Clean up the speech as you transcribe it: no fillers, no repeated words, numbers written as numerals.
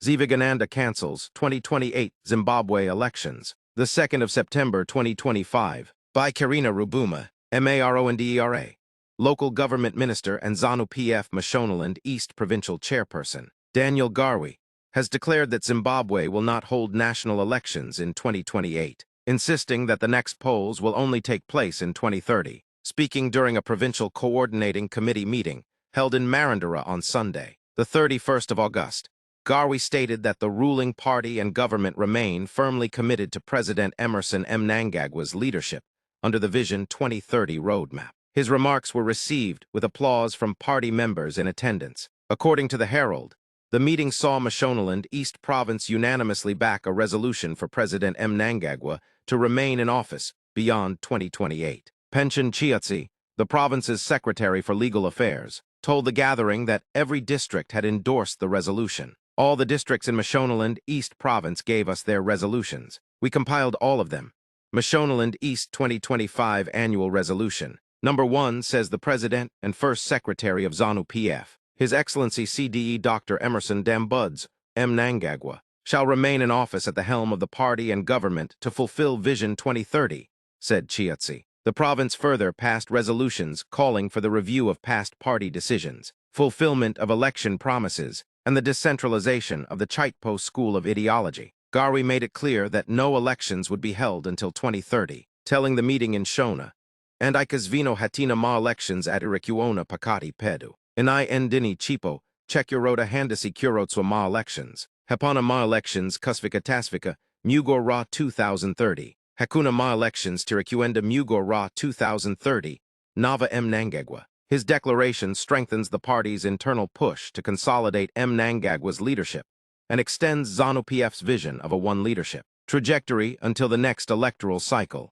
ZVIGANANDA cancels 2028 Zimbabwe elections. The 2nd of September 2025. By Karina Rubuma, MARONDERA. Local Government Minister and ZANU-PF Mashonaland East Provincial Chairperson, Daniel Garwe, has declared that Zimbabwe will not hold national elections in 2028, insisting that the next polls will only take place in 2030. Speaking during a provincial coordinating committee meeting held in Marandara on Sunday, the 31st of August, Garwe stated that the ruling party and government remain firmly committed to President Emmerson Mnangagwa's leadership under the Vision 2030 roadmap. His remarks were received with applause from party members in attendance. According to the Herald, the meeting saw Mashonaland East Province unanimously back a resolution for President Mnangagwa to remain in office beyond 2028. Pension Chiatsi, the province's Secretary for Legal Affairs, told the gathering that every district had endorsed the resolution. All the districts in Mashonaland East Province gave us their resolutions. We compiled all of them. Mashonaland East 2025 Annual Resolution. Number 1 says the President and First Secretary of ZANU-PF, His Excellency CDE Dr. Emmerson Dambuds, Mnangagwa, shall remain in office at the helm of the party and government to fulfill Vision 2030, said Chiatsi. The province further passed resolutions calling for the review of past party decisions, fulfillment of election promises, and the decentralization of the Chaitpo School of Ideology. Garwe made it clear that no elections would be held until 2030, telling the meeting in Shona, and ikazvino hatina ma elections at irikiona pakati pedu. Inai endini chipo, chekurota handasi kurotswa ma elections. Hapana ma elections kusvika tasvika, mugor ra 2030. Hakuna ma elections tirakuenda mugor ra 2030, Nava Mnangagwa. His declaration strengthens the party's internal push to consolidate Mnangagwa's leadership and extends ZANU-PF's vision of a one leadership trajectory until the next electoral cycle.